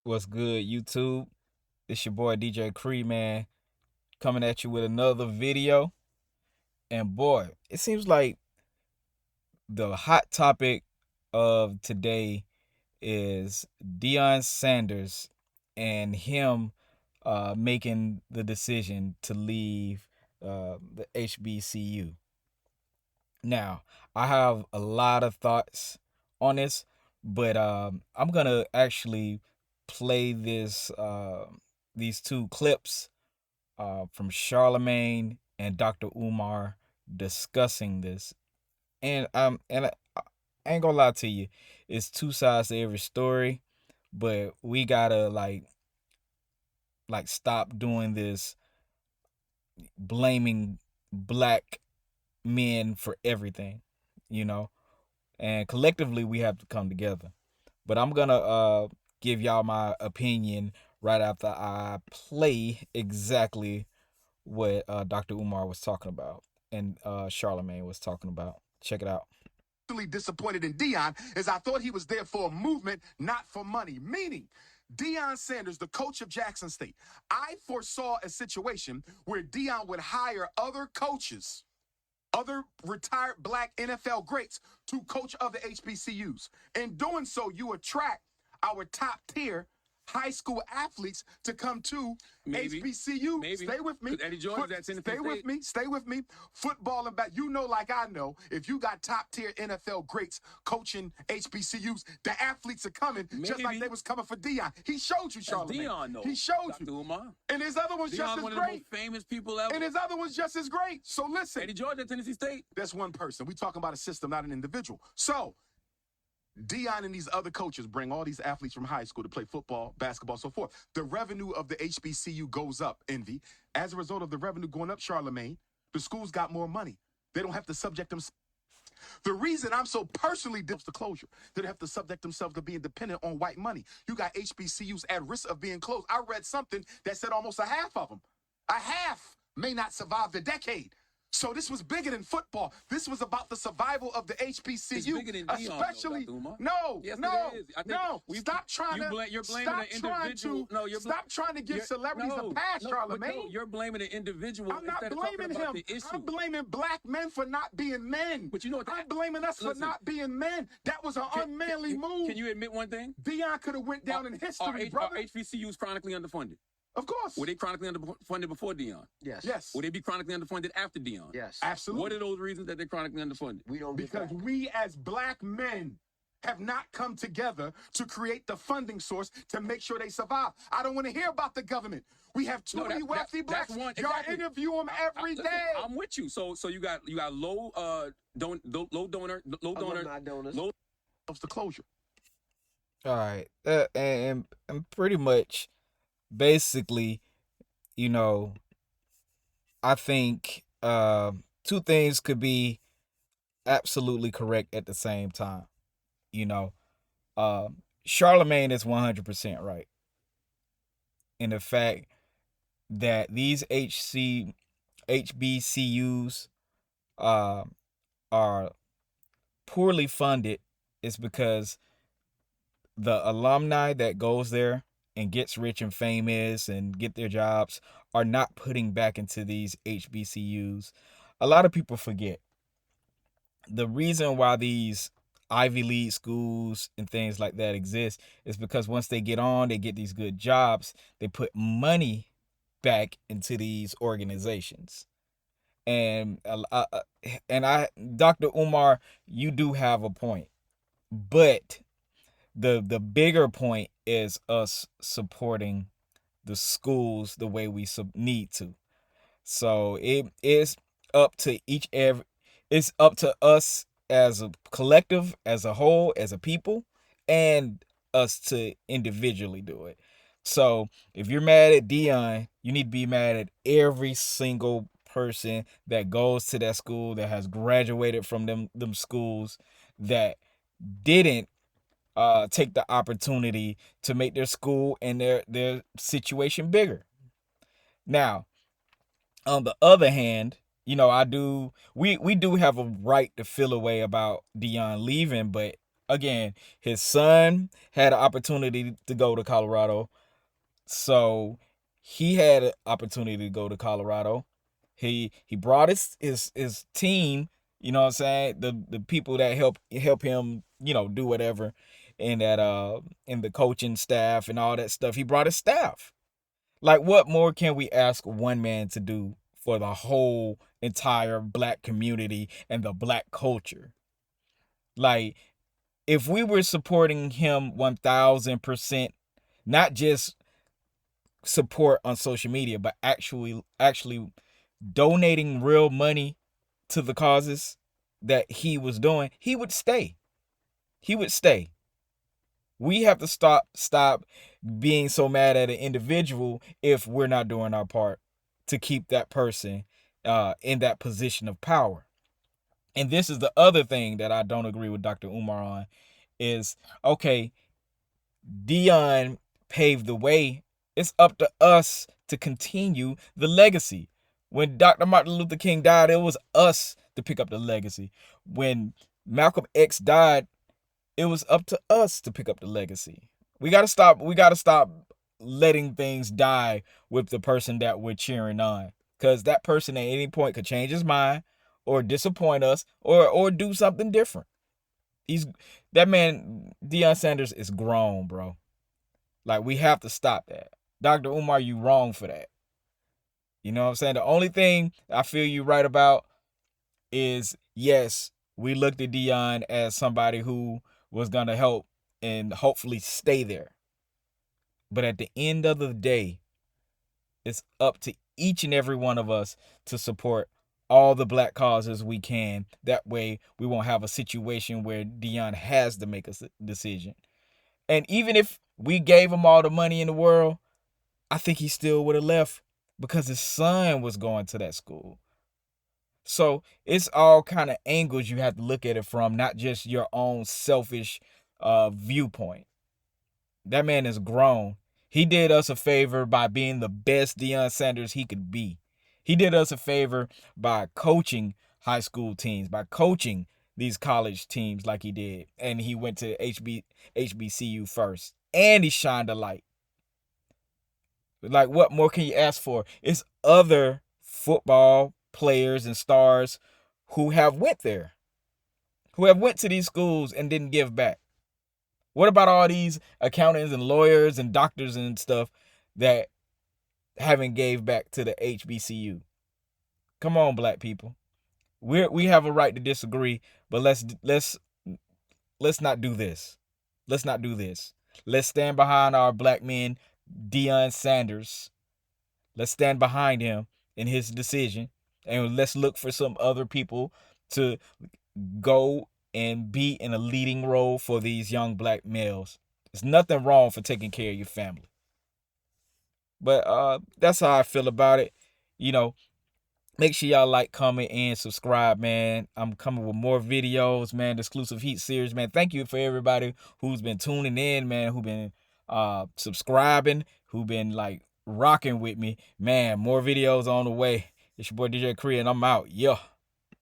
What's good, YouTube? It's your boy DJ Cree, man, coming at you with another video. And boy, it seems like the hot topic of today is Deon Sanders and him making the decision to leave the HBCU. Now, I have a lot of thoughts on this, but I'm gonna actually play these two clips from Charlamagne and Dr. Umar discussing this. And I ain't gonna lie to you, it's two sides to every story, but we gotta stop doing this blaming black men for everything, you know. And collectively we have to come together. But I'm gonna give y'all my opinion right after I play exactly what Dr. Umar was talking about and Charlamagne was talking about. Check it out. Disappointed in Deon is I thought he was there for a movement, not for money. Meaning, Deon Sanders, the coach of Jackson State, I foresaw a situation where Deon would hire other coaches, other retired black NFL greats to coach other HBCUs. In doing so, you attract our top tier high school athletes to come to HBCU. Maybe. Stay with me. Eddie George, that's in the Stay with me. Stay with me. Football and back. You know, like I know, if you got top tier NFL greats coaching HBCUs, the athletes are coming just like they was coming for Deon. He showed you, Charlamagne. Deon, though. He showed Dr. you. Umar. And his other one's Deon, just as one of the great. most famous people ever. And his other one's just as great. So listen. Eddie George at Tennessee State. That's one person. We talking about a system, not an individual. So Deon and these other coaches bring all these athletes from high school to play football, basketball, so forth. The revenue of the HBCU goes up, Envy. As a result of the revenue going up, Charlamagne, the schools got more money. They don't have to subject themselves. The reason I'm so personally against the closure, they don't have to subject themselves to being dependent on white money. You got HBCUs at risk of being closed. I read something that said almost a half of them. A half may not survive the decade. So this was bigger than football. This was about the survival of the HBCU. It's bigger than Deon, Especially, though, Dr. Umar. no, Yes, no, it is. I think no. Stop trying to. You're blaming an individual. Stop trying to give celebrities a pass, Charlamagne. No, you're blaming an individual. I'm not instead of blaming talking about him. the issue. I'm blaming black men for not being men. But you know what? I'm blaming us for not being men. That was an unmanly move. Can you admit one thing? Deon could have went down in history, brother. Are HBCUs chronically underfunded? Of course. Were they chronically underfunded before Deon? Yes. Yes. Will they be chronically underfunded after Deon? Yes. Absolutely. What are those reasons that they're chronically underfunded? We don't get Because that. we as black men have not come together to create the funding source to make sure they survive. I don't want to hear about the government. We have too many wealthy blacks. That's one, Y'all exactly. interview them every Listen, day. I'm with you. So you got low donor Alumni donors. low Of the closure. All right. And pretty much basically, you know, I think two things could be absolutely correct at the same time. You know, Charlemagne is 100% right in the fact that these HBCUs are poorly funded is because the alumni that goes there and gets rich and famous and get their jobs are not putting back into these HBCUs. A lot of people forget the reason why these Ivy League schools and things like that exist is because once they get on, they get these good jobs, they put money back into these organizations. And Dr. Umar, you do have a point, but the bigger point is us supporting the schools the way we need to. So it is up to it's up to us as a collective, as a whole, as a people, and us to individually do it. So if you're mad at Deon, you need to be mad at every single person that goes to that school, that has graduated from them schools, that didn't take the opportunity to make their school and their situation bigger. Now, on the other hand, you know, we do have a right to feel a way about Deon leaving, but again, his son had an opportunity to go to Colorado. So he had an opportunity to go to Colorado. He brought his team, you know what I'm saying? The people that help him, do whatever in that in the coaching staff and all that stuff. He brought his staff. Like, what more can we ask one man to do for the whole entire black community and the black culture? Like, if we were supporting him 1000%, not just support on social media, but actually donating real money to the causes that he was doing, he would stay. He would stay. We have to stop being so mad at an individual if we're not doing our part to keep that person in that position of power. And this is the other thing that I don't agree with Dr. Umar on is, okay, Deon paved the way. It's up to us to continue the legacy. When Dr. Martin Luther King died, it was us to pick up the legacy. When Malcolm X died, it was up to us to pick up the legacy. We gotta stop. We gotta stop letting things die with the person that we're cheering on, because that person at any point could change his mind, or disappoint us, or do something different. He's that man. Deon Sanders is grown, bro. Like, we have to stop that. Dr. Umar, you wrong for that. You know what I'm saying? The only thing I feel you right about is, yes, we looked at Deon as somebody who was going to help and hopefully stay there. But at the end of the day, it's up to each and every one of us to support all the black causes we can. That way, we won't have a situation where Deon has to make a decision. And even if we gave him all the money in the world, I think he still would have left because his son was going to that school. So it's all kind of angles you have to look at it from, not just your own selfish viewpoint. That man is grown. He did us a favor by being the best Deon Sanders he could be. He did us a favor by coaching high school teams, by coaching these college teams like he did. And he went to HBCU first. And he shined a light. Like, what more can you ask for? It's other football players and stars who have went there, who have went to these schools and didn't give back. What about all these accountants and lawyers and doctors and stuff that haven't gave back to the HBCU? Come on, black people. We have a right to disagree, but let's not do this. Let's not do this. Let's stand behind our black men, Deon Sanders. Let's stand behind him in his decision, and let's look for some other people to go and be in a leading role for these young black males. There's nothing wrong for taking care of your family. But that's how I feel about it. You know, make sure y'all like, comment, and subscribe, man. I'm coming with more videos, man. The exclusive Heat series, man. Thank you for everybody who's been tuning in, man, who've been subscribing, who've been like rocking with me. Man, more videos on the way. It's your boy DJ Cree, and I'm out. Yeah.